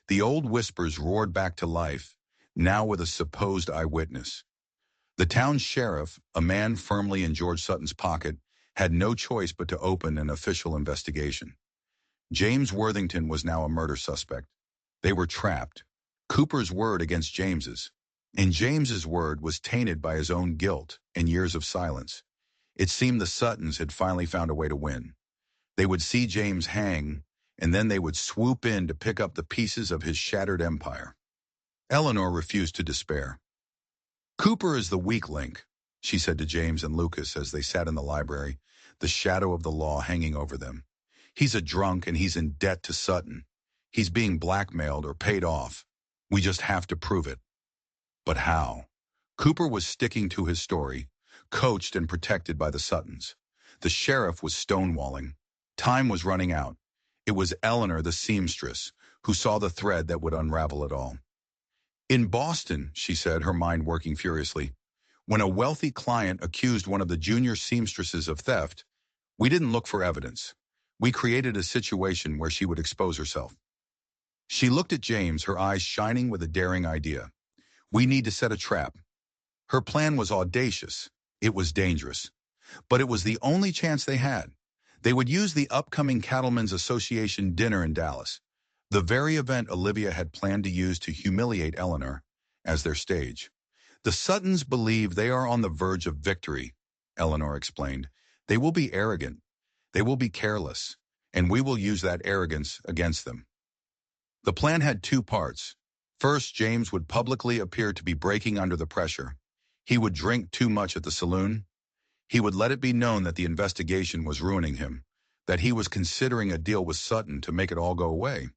A: The old whispers roared back to life, now with a supposed eyewitness. The town sheriff, a man firmly in George Sutton's pocket, had no choice but to open an official investigation. James Worthington was now a murder suspect. They were trapped. Cooper's word against James's. And James's word was tainted by his own guilt and years of silence. It seemed the Suttons had finally found a way to win. They would see James hang, and then they would swoop in to pick up the pieces of his shattered empire. Eleanor refused to despair. Cooper is the weak link, she said to James and Lucas as they sat in the library, the shadow of the law hanging over them. He's a drunk and he's in debt to Sutton. He's being blackmailed or paid off. We just have to prove it. But how? Cooper was sticking to his story, coached and protected by the Suttons. The sheriff was stonewalling. Time was running out. It was Eleanor, the seamstress, who saw the thread that would unravel it all. In Boston, she said, her mind working furiously, when a wealthy client accused one of the junior seamstresses of theft, we didn't look for evidence. We created a situation where she would expose herself. She looked at James, her eyes shining with a daring idea. We need to set a trap. Her plan was audacious. It was dangerous. But it was the only chance they had. They would use the upcoming Cattlemen's Association dinner in Dallas, the very event Olivia had planned to use to humiliate Eleanor, as their stage. The Suttons believe they are on the verge of victory, Eleanor explained. They will be arrogant. They will be careless. And we will use that arrogance against them. The plan had 2 parts. First, James would publicly appear to be breaking under the pressure. He would drink too much at the saloon. He would let it be known that the investigation was ruining him, that he was considering a deal with Sutton to make it all go away.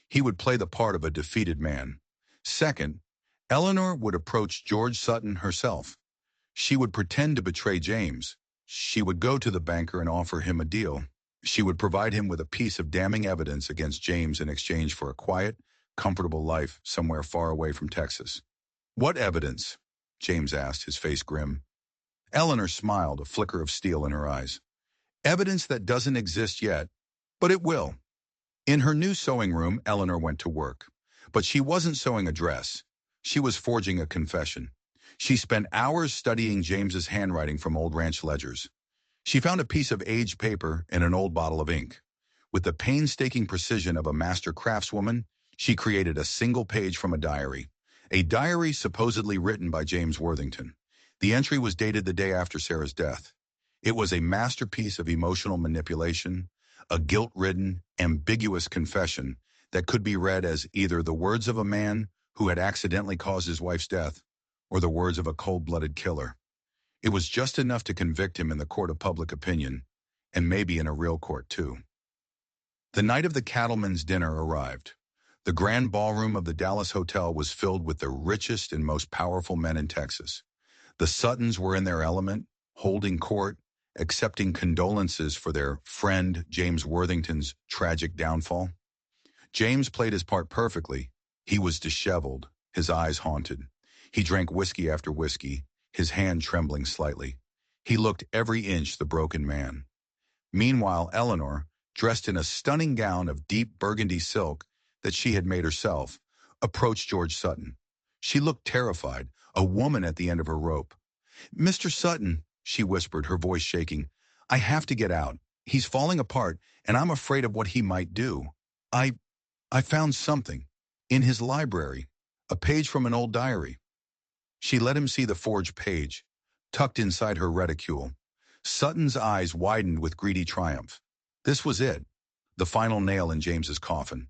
A: He would play the part of a defeated man. Second, Eleanor would approach George Sutton herself. She would pretend to betray James. She would go to the banker and offer him a deal. She would provide him with a piece of damning evidence against James in exchange for a quiet, comfortable life somewhere far away from Texas. What evidence? James asked, his face grim. Eleanor smiled, a flicker of steel in her eyes. Evidence that doesn't exist yet, but it will. In her new sewing room, Eleanor went to work. But she wasn't sewing a dress. She was forging a confession. She spent hours studying James's handwriting from old ranch ledgers. She found a piece of aged paper and an old bottle of ink. With the painstaking precision of a master craftswoman, she created a single page from a diary supposedly written by James Worthington. The entry was dated the day after Sarah's death. It was a masterpiece of emotional manipulation, a guilt-ridden, ambiguous confession that could be read as either the words of a man who had accidentally caused his wife's death or the words of a cold-blooded killer. It was just enough to convict him in the court of public opinion, and maybe in a real court too. The night of the cattleman's dinner arrived. The grand ballroom of the Dallas Hotel was filled with the richest and most powerful men in Texas. The Suttons were in their element, holding court, accepting condolences for their friend James Worthington's tragic downfall. James played his part perfectly. He was disheveled, his eyes haunted. He drank whiskey after whiskey, his hand trembling slightly. He looked every inch the broken man. Meanwhile, Eleanor, dressed in a stunning gown of deep burgundy silk that she had made herself, approached George Sutton. She looked terrified, a woman at the end of her rope. "Mr. Sutton," she whispered, her voice shaking, "I have to get out. He's falling apart, and I'm afraid of what he might do. I found something. In his library. A page from an old diary." She let him see the forged page, tucked inside her reticule. Sutton's eyes widened with greedy triumph. This was it, the final nail in James's coffin.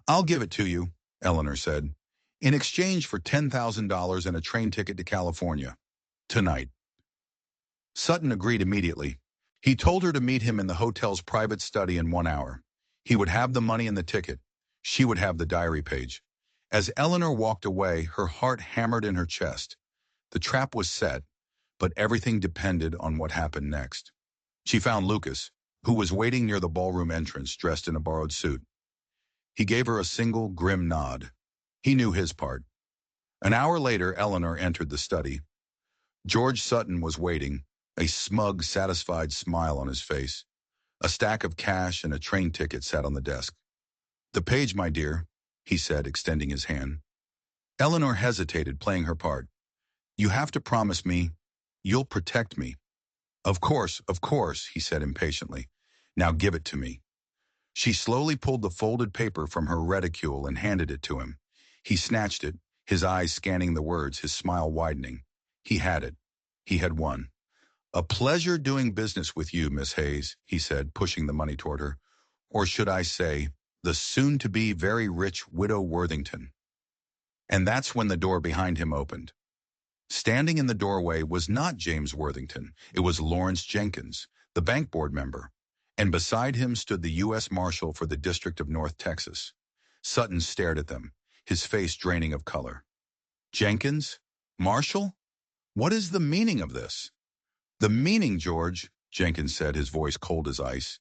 A: "I'll give it to you," Eleanor said, "in exchange for $10,000 and a train ticket to California. Tonight." Sutton agreed immediately. He told her to meet him in the hotel's private study in 1 hour. He would have the money and the ticket. She would have the diary page. As Eleanor walked away, her heart hammered in her chest. The trap was set, but everything depended on what happened next. She found Lucas, who was waiting near the ballroom entrance, dressed in a borrowed suit. He gave her a single, grim nod. He knew his part. An hour later, Eleanor entered the study. George Sutton was waiting, a smug, satisfied smile on his face. A stack of cash and a train ticket sat on the desk. "The page, my dear," he said, extending his hand. Eleanor hesitated, playing her part. "You have to promise me you'll protect me." Of course," he said impatiently. "Now give it to me." She slowly pulled the folded paper from her reticule and handed it to him. He snatched it, his eyes scanning the words, his smile widening. He had it. He had won. "A pleasure doing business with you, Miss Hayes," he said, pushing the money toward her. "Or should I say, the soon-to-be very rich widow Worthington." And that's when the door behind him opened. Standing in the doorway was not James Worthington. It was Lawrence Jenkins, the bank board member. And beside him stood the U.S. Marshal for the District of North Texas. Sutton stared at them, his face draining of color. "Jenkins? Marshal? What is the meaning of this?" "The meaning, George," Jenkins said, his voice cold as ice,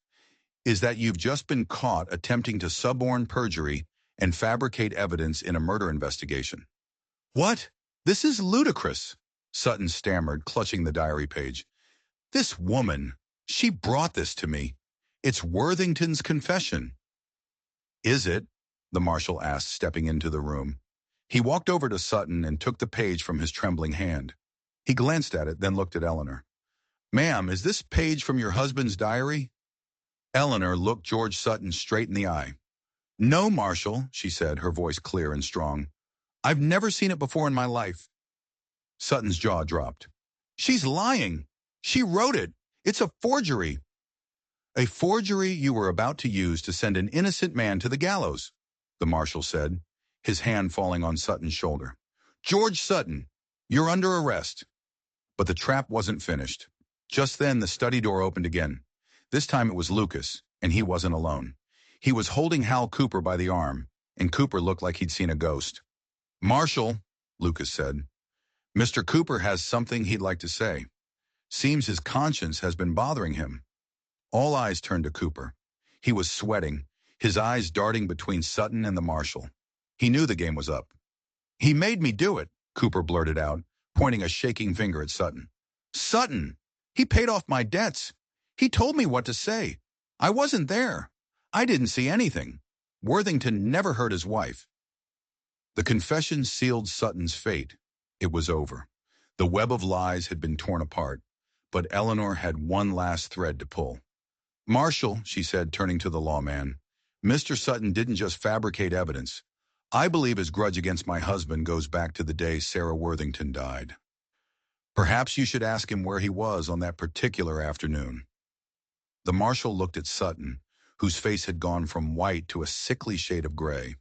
A: "is that you've just been caught attempting to suborn perjury and fabricate evidence in a murder investigation." "What? This is ludicrous," Sutton stammered, clutching the diary page. "This woman, she brought this to me. It's Worthington's confession." "Is it?" the marshal asked, stepping into the room. He walked over to Sutton and took the page from his trembling hand. He glanced at it, then looked at Eleanor. "Ma'am, is this page from your husband's diary?" Eleanor looked George Sutton straight in the eye. "No, Marshal," she said, her voice clear and strong. "I've never seen it before in my life." Sutton's jaw dropped. "She's lying. She wrote it. It's a forgery." "A forgery you were about to use to send an innocent man to the gallows," the marshal said, his hand falling on Sutton's shoulder. "George Sutton, you're under arrest." But the trap wasn't finished. Just then, the study door opened again. This time it was Lucas, and he wasn't alone. He was holding Hal Cooper by the arm, and Cooper looked like he'd seen a ghost. "Marshal," Lucas said, "Mr. Cooper has something he'd like to say. Seems his conscience has been bothering him." All eyes turned to Cooper. He was sweating, his eyes darting between Sutton and the marshal. He knew the game was up. "He made me do it," Cooper blurted out, pointing a shaking finger at Sutton. "Sutton! He paid off my debts. He told me what to say. I wasn't there. I didn't see anything. Worthington never hurt his wife." The confession sealed Sutton's fate. It was over. The web of lies had been torn apart, but Eleanor had one last thread to pull. Marshal, she said, turning to the lawman, Mr. Sutton didn't just fabricate evidence. I believe his grudge against my husband goes back to the day Sarah Worthington died. Perhaps you should ask him where he was on that particular afternoon. The marshal looked at Sutton, whose face had gone from white to a sickly shade of gray.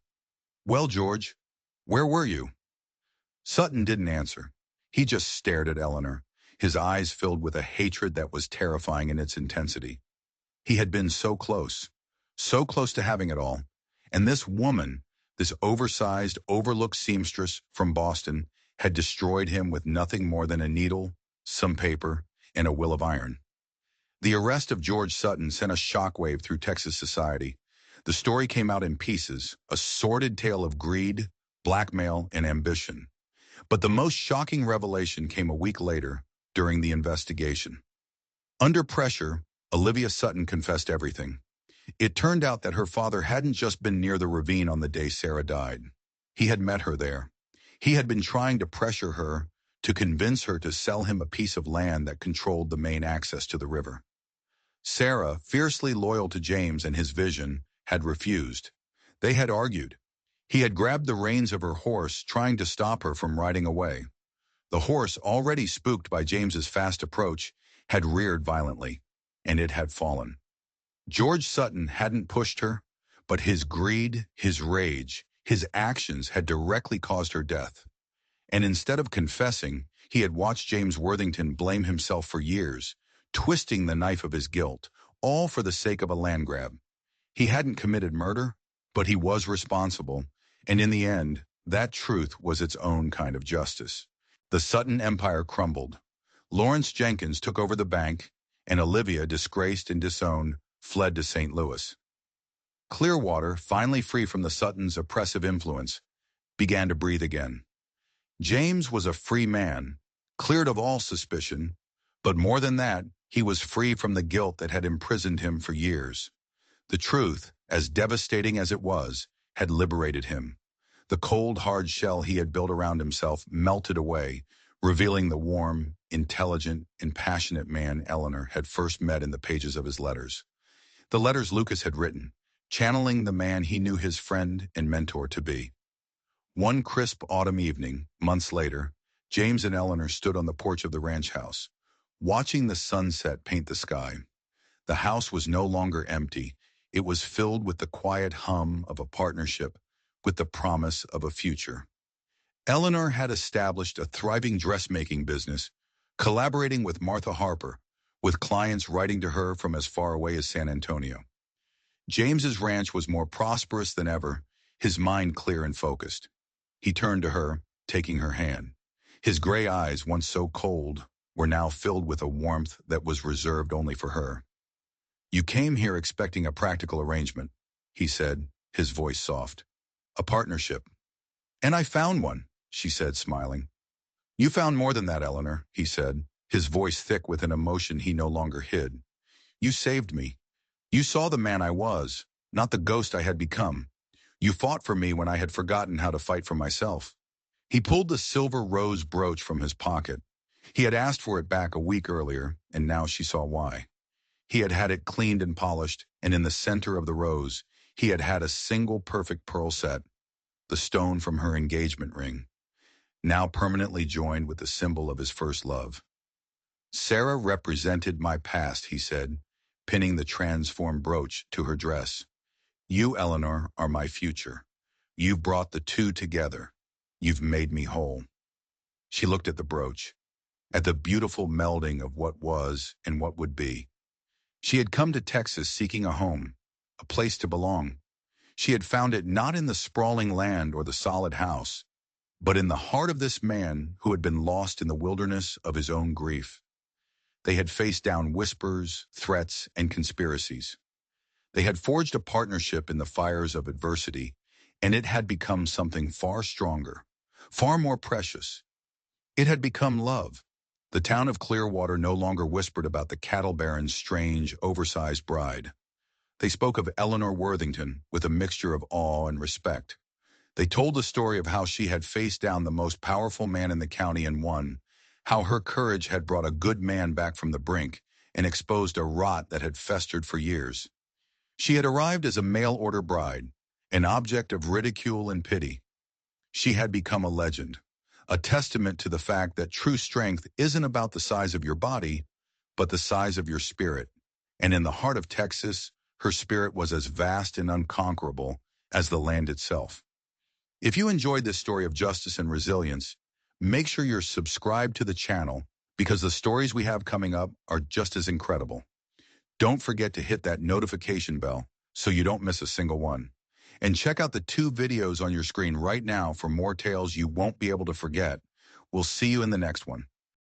A: Well, George, where were you? Sutton didn't answer. He just stared at Eleanor, his eyes filled with a hatred that was terrifying in its intensity. He had been so close to having it all. And this woman, this oversized, overlooked seamstress from Boston, had destroyed him with nothing more than a needle, some paper, and a will of iron. The arrest of George Sutton sent a shockwave through Texas society. The story came out in pieces, a sordid tale of greed, blackmail, and ambition. But the most shocking revelation came a week later, during the investigation. Under pressure, Olivia Sutton confessed everything. It turned out that her father hadn't just been near the ravine on the day Sarah died. He had met her there. He had been trying to pressure her, to convince her to sell him a piece of land that controlled the main access to the river. Sarah, fiercely loyal to James and his vision, had refused. They had argued. He had grabbed the reins of her horse, trying to stop her from riding away. The horse, already spooked by James's fast approach, had reared violently, and it had fallen. George Sutton hadn't pushed her, but his greed, his rage, his actions had directly caused her death. And instead of confessing, he had watched James Worthington blame himself for years, twisting the knife of his guilt, all for the sake of a land grab. He hadn't committed murder, but he was responsible, and in the end, that truth was its own kind of justice. The Sutton empire crumbled. Lawrence Jenkins took over the bank, and Olivia, disgraced and disowned, fled to St. Louis. Clearwater, finally free from the Suttons' oppressive influence, began to breathe again. James was a free man, cleared of all suspicion, but more than that, he was free from the guilt that had imprisoned him for years. The truth, as devastating as it was, had liberated him. The cold, hard shell he had built around himself melted away, revealing the warm, intelligent, and passionate man Eleanor had first met in the pages of his letters. The letters Lucas had written, channeling the man he knew his friend and mentor to be. One crisp autumn evening, months later, James and Eleanor stood on the porch of the ranch house, watching the sunset paint the sky. The house was no longer empty. It was filled with the quiet hum of a partnership, with the promise of a future. Eleanor had established a thriving dressmaking business, collaborating with Martha Harper, with clients writing to her from as far away as San Antonio. James's ranch was more prosperous than ever, his mind clear and focused. He turned to her, taking her hand. His gray eyes, once so cold, were now filled with a warmth that was reserved only for her. You came here expecting a practical arrangement, he said, his voice soft. A partnership. And I found one, she said, smiling. You found more than that, Eleanor, he said, his voice thick with an emotion he no longer hid. You saved me. You saw the man I was, not the ghost I had become. You fought for me when I had forgotten how to fight for myself. He pulled the silver rose brooch from his pocket. He had asked for it back a week earlier, and now she saw why. He had had it cleaned and polished, and in the center of the rose, he had had a single perfect pearl set, the stone from her engagement ring, now permanently joined with the symbol of his first love. Sarah represented my past, he said, pinning the transformed brooch to her dress. You, Eleanor, are my future. You've brought the two together. You've made me whole. She looked at the brooch, at the beautiful melding of what was and what would be. She had come to Texas seeking a home, a place to belong. She had found it not in the sprawling land or the solid house, but in the heart of this man who had been lost in the wilderness of his own grief. They had faced down whispers, threats, and conspiracies. They had forged a partnership in the fires of adversity, and it had become something far stronger, far more precious. It had become love. The town of Clearwater no longer whispered about the cattle baron's strange, oversized bride. They spoke of Eleanor Worthington with a mixture of awe and respect. They told the story of how she had faced down the most powerful man in the county and won, how her courage had brought a good man back from the brink, and exposed a rot that had festered for years. She had arrived as a mail-order bride, an object of ridicule and pity. She had become a legend, a testament to the fact that true strength isn't about the size of your body, but the size of your spirit. And in the heart of Texas, her spirit was as vast and unconquerable as the land itself. If you enjoyed this story of justice and resilience, make sure you're subscribed to the channel because the stories we have coming up are just as incredible. Don't forget to hit that notification bell so you don't miss a single one. And check out the 2 videos on your screen right now for more tales you won't be able to forget. We'll see you in the next one.